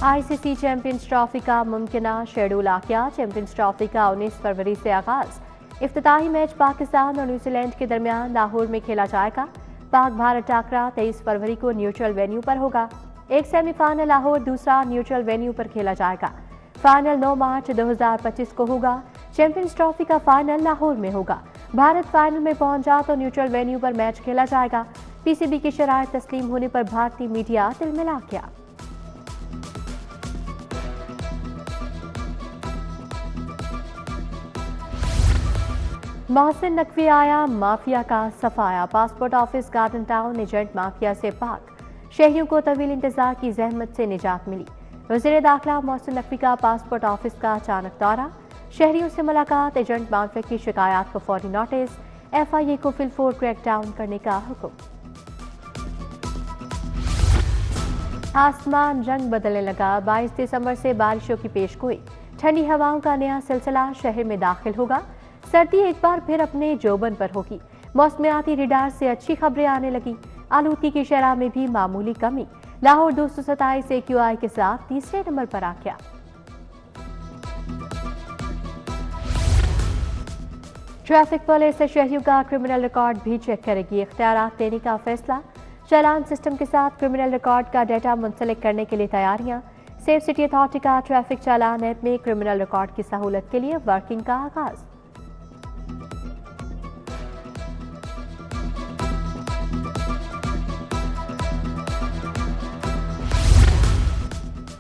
ICC champions trophy का मुमकिन schedule आ गया। चैंपियंस ट्रॉफी का 19 फरवरी से आगाज। इफ्तिताही मैच पाकिस्तान और न्यूजीलैंड के दरमियान लाहौर में खेला जाएगा। पाक भारत टाकरा 23 फरवरी को न्यूट्रल वेन्यू पर होगा। एक सेमीफाइनल लाहौर, दूसरा न्यूट्रल वेन्यू पर खेला जाएगा। फाइनल 9 मार्च 2025 को होगा। चैंपियंस ट्रॉफी का फाइनल लाहौर में होगा। भारत फाइनल में पहुंचा तो न्यूट्रल वेन्यू पर मैच खेला जाएगा। पीसीबी की शराइत तस्लीम होने पर भारतीय मीडिया तिलमिला गया। मोहसिन नकवी आया माफिया का सफाया। Passport office garden town agent mafia से पाक। शहरियों को तवील इंतजार की जहमत से निजात मिली। वज़ीर दाखिला मोहसिन नकवी का पासपोर्ट ऑफिस का अचानक दौरा, शहरियों से मुलाकात, एजेंट माफिया की शिकायत को फौरी नोटिस, एफआईए को फिलफोर क्रैक डाउन करने का हुक्म। आसमान रंग बदलने लगा। 22 दिसंबर से बारिशों की पेशगोई। ठंडी हवाओं का नया सिलसिला शहर में दाखिल होगा। सर्दी एक बार फिर अपने जोबन पर होगी। मौसमियाती रिडार से अच्छी खबरें आने लगी। आलूदगी की शरह में भी मामूली कमी। लाहौर 227 AQI के साथ तीसरे नंबर पर आ गया। ट्रैफिक पुलिस शहरियों का क्रिमिनल रिकॉर्ड भी चेक करेगी। इख्तियारात देने का फैसला। चालान सिस्टम के साथ क्रिमिनल रिकॉर्ड का डाटा मुंसलिक करने के लिए तैयारियां। सेफ सिटी अथॉरिटी का ट्रैफिक चालान ऐप में क्रिमिनल रिकॉर्ड की सहूलत के लिए वर्किंग का आगाज।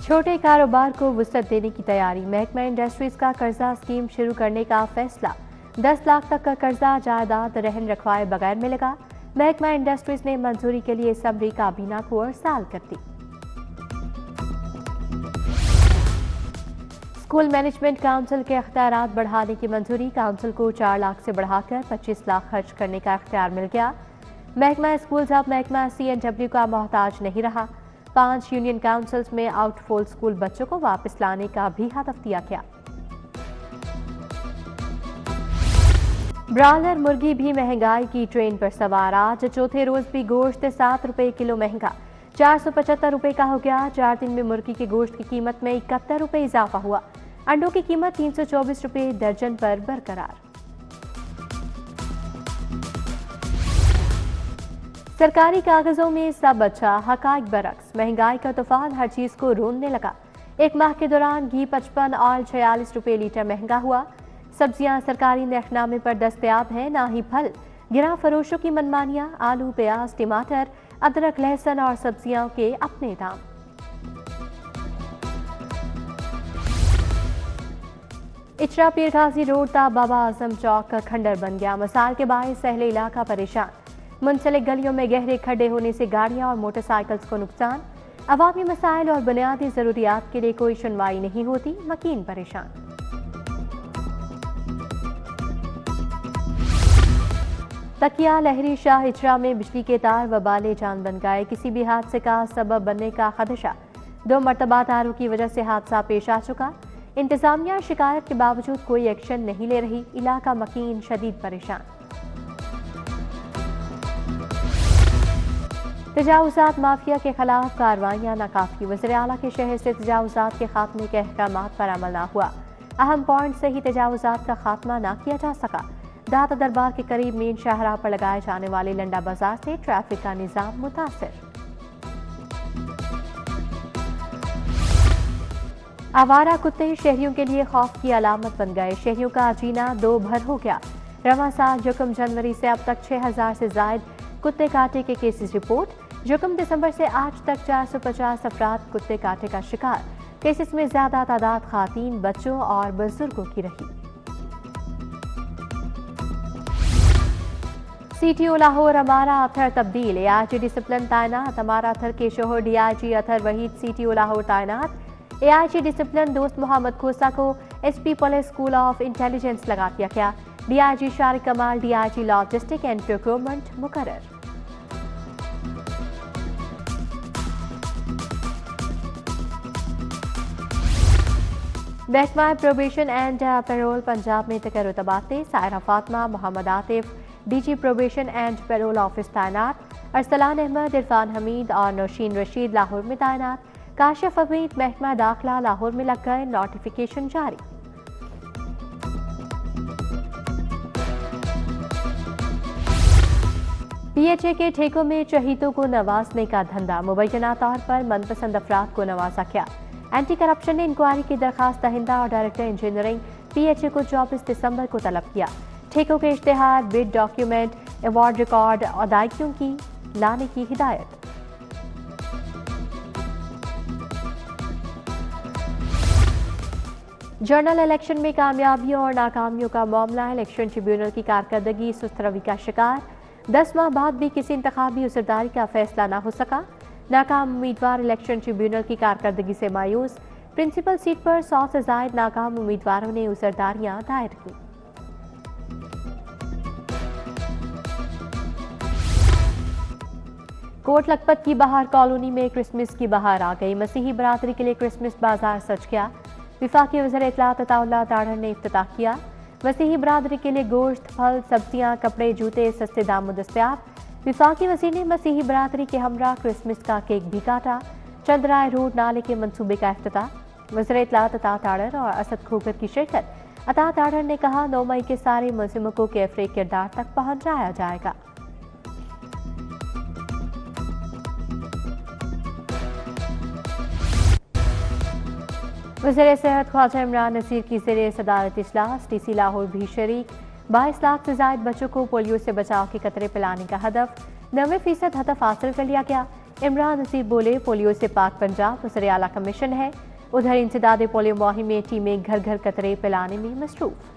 छोटे कारोबार को वुसअत देने की तैयारी। महकमा इंडस्ट्रीज का कर्जा स्कीम शुरू करने का फैसला। 10 लाख तक का कर्जा जायदाद रहन रखवाए बगैर मिलेगा। महकमा इंडस्ट्रीज ने मंजूरी के लिए समरी काबीना को अरसाल कर दी। स्कूल मैनेजमेंट काउंसिल के इख्तियारात बढ़ाने की मंजूरी। काउंसिल को 4 लाख से बढ़ाकर 25 लाख खर्च करने का इख्तियार मिल गया। महकमा स्कूल्स अब महकमा CNW का मोहताज नहीं रहा। 5 यूनियन काउंसिल्स में आउटफॉल स्कूल बच्चों को वापस लाने का भी हदफ दिया गया। ब्रायलर मुर्गी भी महंगाई की ट्रेन पर सवार। आज चौथे रोज भी गोश्त 7 रुपए किलो महंगा। 475 रुपए का हो गया। 4 दिन में मुर्गी के गोश्त की कीमत में 71 रुपए इजाफा हुआ। अंडों की कीमत 324 रुपए दर्जन पर बरकरार। सरकारी कागजों में सब अच्छा, हकाइक बरक्स। महंगाई का तूफान हर चीज को रोनने लगा। एक माह के दौरान घी 55, ऑयल 46 रुपए लीटर महंगा हुआ। सब्जियां सरकारी नरखनामे पर दस्तयाब हैं, ना ही फल। गिरा फरोशों की मनमानियां। आलू, प्याज, टमाटर, अदरक, लहसुन और सब्जियों के अपने दाम। इचरा पीर गाजी रोड ता बाबा आजम चौक का खंडर बन गया। मसाल के बायस अहले इलाका परेशान। मुंसलिक गलियों में गहरे खड्डे होने से गाड़ियां और मोटरसाइकिल्स को नुकसान। अवामी मसाइल और बुनियादी जरूरियात के लिए कोई सुनवाई नहीं होती। मकीन परेशान। तकिया लहरी शाह इचरा में बिजली के तार वबाले जान बन गए। किसी भी हादसे का सबब बनने का खदशा। 2 मरतबा तारों की वजह से हादसा पेश आ चुका। इंतजामिया शिकायत के बावजूद कोई एक्शन नहीं ले रही। इलाका मकीन शदीद परेशान। तजावुजात माफिया के खिलाफ कार्रवाइयां नाकाफी। वज़ीर आला के शहर से तजावुजात के खात्मे के अहकामात पर अमल न हुआ। अहम पॉइंट से ही तजावुजात का खात्मा न किया जा सका। दाता दरबार के करीब मेन शाहराह पर लगाए जाने वाले लंडा बाजार से ट्रैफिक का निजाम मुतासिर। आवारा कुत्ते शहरियों के लिए खौफ की अलामत बन गए। शहरियों का जीना 2 भर हो गया। रवां साल जुकम जनवरी से अब तक 6000 से जायद कुत्ते काटे के केसेस रिपोर्ट। जुकम दिसंबर से आज तक 450 अफराद कुत्ते काटे का शिकार। केसेस में ज्यादा तादाद खातीन, बच्चों और बुजुर्गों की रही। CTO लाहौर अमारा अथर तब्दील। AIG डिसिप्लिन तैनात। अमारा अथर के शोहर DIG अथर वहीद CTO लाहौर तैनात। AIG डिसिप्लिन दोस्त मोहम्मद खोसा को SP police school of intelligence लगा दिया गया। DIG शारिक कमाल DIG लॉजिस्टिक एंड प्रोक्योरमेंट मुकर्रर। महकमा प्रोबेशन एंड पैरोल पंजाब में तकर्रुर तबादले। Saira Fatima, Mohammad Atif DG probation and parole office तैनात। अरसलान अहमद, इरफान हमीद और नौशीन रशीद लाहौर में तैनात। काशिफ हमीद महकमा दाखिला लाहौर में लग गए नोटिफिकेशन जारी। पीएचए के ठेकों में शहीदों को नवाजने का धंधा, मुबैना तौर पर मनपसंद अफराद को नवाजा गया। एंटी करप्शन ने इंक्वायरी की दरखास्त दहिंदा और डायरेक्टर इंजीनियरिंग पीएचए को 24 दिसंबर को तलब किया। ठेकों के इश्तेहार, बिड डॉक्यूमेंट, अवार्ड रिकॉर्ड, अदायगियों की लाने की हिदायत। जनरल इलेक्शन में कामयाबियों और नाकामियों का मामला, इलेक्शन ट्रिब्यूनल की कारकर्दगी सुस्त रवि का शिकार। 10 माह बाद भी किसी इंतखाबी उसरदारी का फैसला ना हो सका। नाकाम उम्मीदवार इलेक्शन ट्रिब्यूनल की कारकर्दगी से मायूस। प्रिंसिपल सीट पर 100 से जायद नाकाम उम्मीदवारों ने उसरदारियां दायर की। कोट लखपत की बहार कॉलोनी में क्रिसमस की बहार आ गई। मसीही बरादरी के लिए क्रिसमस बाजार सज गया। विफाकी वज़ीर इत्तलात अताउल्लाह ताढ़र ने इफ्तिताह किया। मसीही बरादरी के लिए गोश्त, फल, सब्जियां, कपड़े, जूते सस्ते दाम में दस्तयाब। विफाकी वज़ीर ने मसीही बरादरी के हमरा क्रिसमस का केक भी काटा। चंद्राय रोड नाले के मंसूबे का इफ्तिताह। वज़ीर इत्तलात अता ताढ़र और असद खोकर की शिरकत। अता ताढ़र ने कहा 9 मई के सारे मुलजिमों को कैफरे किरदार तक पहुंचाया जाएगा। वज़ीर सेहत ख्वाजा इमरान नसीर की ज़रिए सदारत इजलास, डीसी लाहौर भी शरीक। 22 लाख से जायद बच्चों को पोलियो से बचाव के कतरे पिलाने का हदफ, 90% हदफ हासिल कर लिया गया। इमरान नसीर बोले पोलियो से पाक पंजाब वज़ीर आला का मिशन है। उधर इंसदाद पोलियो मुहिम में टीमें घर घर कतरे पिलाने में मसरूफ।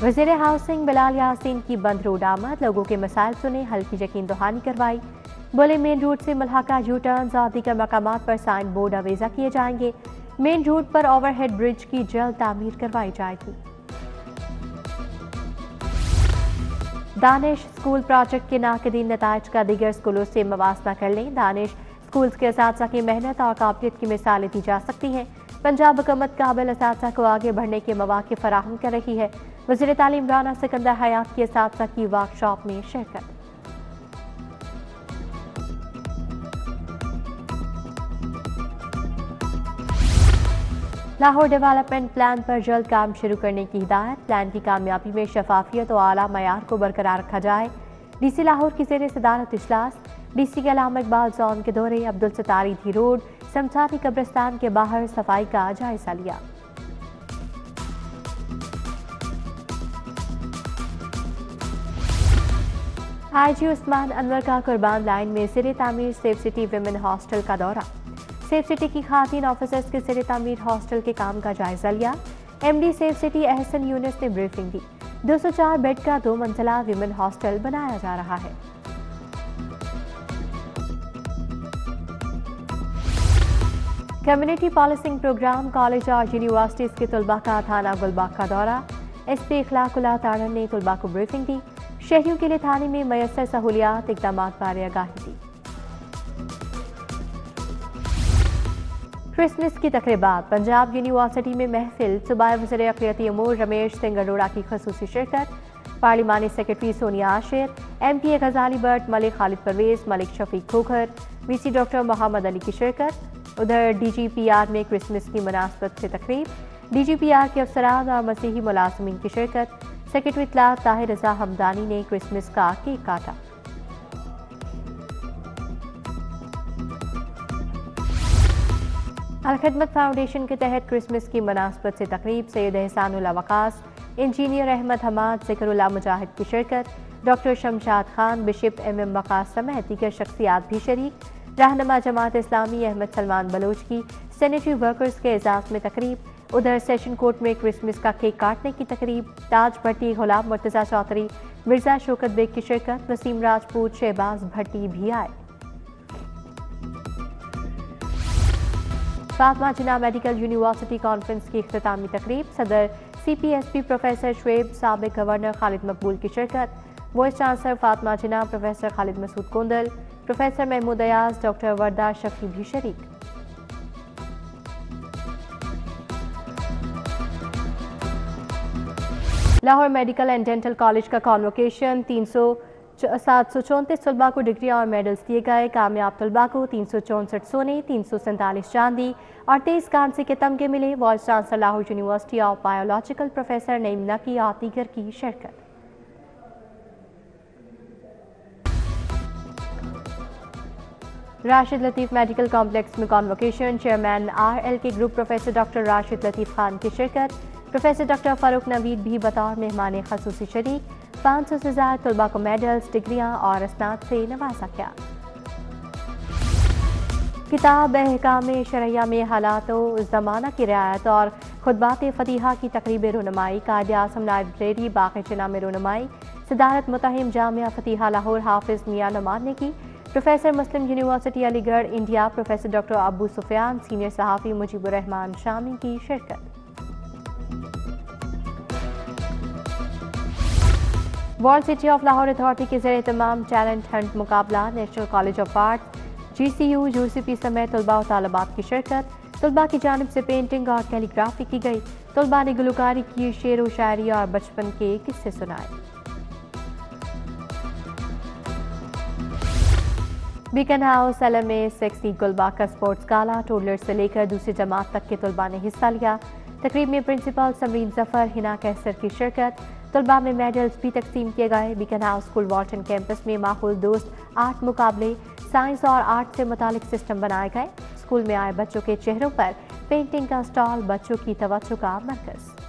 वज़ीर हाउसिंग बिलाल यासीन की बंद रोड आमद, लोगों के मसाइल सुने, हल की यकीन दहानी करवाई। बोले मेन रोड से मुल्हाका यू टर्न और दीगर मकामात पर साइन बोर्ड अवेजा किए जाएंगे। मेन रोड पर ओवरहेड ब्रिज की जल्द तामीर करवाई जाएगी। दानिश स्कूल प्रोजेक्ट के नाकदीन नताइज का दीगर स्कूलों से मवासना कर लें। दानिश स्कूल्स के असातिज़ा की मेहनत और काबिलियत की मिसालें दी जा सकती हैं। पंजाब हुकूमत काबिल असातिज़ा को आगे बढ़ने के मौके फराहम कर रही है। वज़ीर तालीम राना सिकंदर हयात की असातिज़ा की वर्कशॉप में शिरकत। लाहौर डेवलपमेंट प्लान पर जल्द काम शुरू करने की हिदायत। प्लान की कामयाबी में शफाफियत और आला मयार को बरकरार रखा जाए। डीसी लाहौर की ज़ेरे सदारत इजलास। डीसी के अलामा इकबाल जोन के दौरे अब्दुल सत्तार धी रोड शमशानी कब्रिस्तान के बाहर सफाई का जायजा लिया। आईजी उस्मान अनवर का कुर्बान लाइन में सिरे तामीर सेफ सिटी विमेन हॉस्टल का दौरा। सेफ सिटी की खातीन ऑफिसर्स के सिरे तामीर हॉस्टल के काम का जायजा लिया। MD safe city Ehsan Younus ने ब्रीफिंग दी। 204 बेड का 2 मंजिला विमेन हॉस्टल बनाया जा रहा है। कम्युनिटी पॉलिसिंग प्रोग्राम, कॉलेज और यूनिवर्सिटीज के तलबा का थाना गुलबाग का दौरा। एसपी इखलाकुल्लाह ताढ़र ने तलबा को ब्रीफिंग दी। शहरियों के लिए थाने में मयसर सहूलियात इक़दामात बारे आगाही दी। क्रिसमस की तकरीबात, पंजाब यूनिवर्सिटी में महफिल, सूबाई वज़ीर अक़लियती अमूर रमेश सिंह अरोड़ा की ख़ुसूसी शिरकत। पार्लिमानी सेक्रेटरी सोनिया आशिर, MPA गजाली भट्ट, मलिक खालिद परवेज, मलिक शफीक खोखर, VC डॉक्टर मोहम्मद अली की शिरकत। उधर DGPR में क्रिसमस की मुनासबत से तकरीब, DGPR के अफसरान और मसीही मुलाज़िमीन की शिरकत। सेक्रेटरी इत्तलात ताहिर रज़ा हमदानी ने क्रिसमस का केक काटा। अलखिदमत फाउंडेशन के तहत क्रिसमस की मुनासबत से तकरीब, सैयद एहसानुल वकास, इंजीनियर अहमद हमाद, ज़िकरुल्लाह मुजाहिद की शिरकत। Doctor Shamshad Khan, bishop MM Waqas समेत दीगर शख्सियात भी शरीक। रहनुमा जमात इस्लामी अहमद सलमान बलोच की सैनिटरी वर्कर्स के एजाज़ में तकरीब। उधर सेशन कोर्ट में क्रिसमस का केक काटने की तकरीब। ताज भट्टी, गुलाम मुर्तज़ा चौधरी, मिर्जा शौकत बेग की शिरकत। वसीम राजपूत, शहबाज भट्टी भी आए। फातिमा जिन्ना मेडिकल यूनिवर्सिटी कॉन्फ्रेंस की इख्तितामी तकरीब। सदर CPSP प्रोफेसर शुएब, साबिक गवर्नर खालिद मकबूल की शिरकत। Vice chancellor Fatima Jinnah, professor Khalid Masood Kondal, professor Mahmood Ayaz, doctor Warda Shafi भी शरीक। Lahore medical and dental college کا کانوکیشن 734 طلباء کو ڈگریاں اور میڈلز دیے گئے. کامیاب طلباء کو 364 سونے، 347 چاندی اور 23 کانسی کے تمغے ملے. Vice chancellor Lahore university of biological professor Naeem Naqi اور دیگر کی شرکت. راشد لطیف میڈیکل کمپلیکس میں کانوکیشن. چیئرمین RL کے group professor doctor Rashid Latif Khan کی شرکت. پروفیسر ڈاکٹر فاروق نوید بھی بطور مہمان خصوصی شریک. 500 سے زائد طلباء کو میڈلز، ڈگریاں اور اسناد سے نوازا گیا. کتاب احکام شرعیہ میں حالات و زمانہ کی رعایت اور خطبات فتیحہ کی تقریب رونمائی. قائد اعظم لائبریری باغ جناح میں رونمائی. صدارت متہم جامعہ فتیحہ لاہور حافظ میاں نعمان نے کی. پروفیسر مسلم یونیورسٹی علی گڑھ انڈیا پروفیسر ڈاکٹر ابو سفیان، سینئر صحافی مجیب الرحمان شامی کی شرکت. World city of Lahore authority کے زیر اہتمام ٹیلنٹ ہنٹ مقابلہ. National college of arts, GCU، UCP سمیت طلباء و طالبات کی شرکت. طلباء کی جانب سے پینٹنگ اور کیلی گرافی کی گئی. طلباء نے گلوکاری کی، شعر و شاعری اور بچپن کے قصے سنائے. بیکن ہاؤس LM میں 60 گلبا کا سپورٹس گالا. ٹولر سے لے کر دوسری جماعت تک کے طلباء نے حصہ لیا. تقریب میں پرنسپل سمرین ظفر، ہنا کیسر کی شرکت. طلباء میں میڈلز بھی تقسیم کیے گئے. Beaconhouse school Walton campus میں ماحول دوست آرٹ مقابلے، سائنس اور آرٹ سے متعلق سسٹم بنائے گئے. اسکول میں آئے بچوں کے چہروں پر پینٹنگ کا اسٹال بچوں کی توجہ کا مرکز.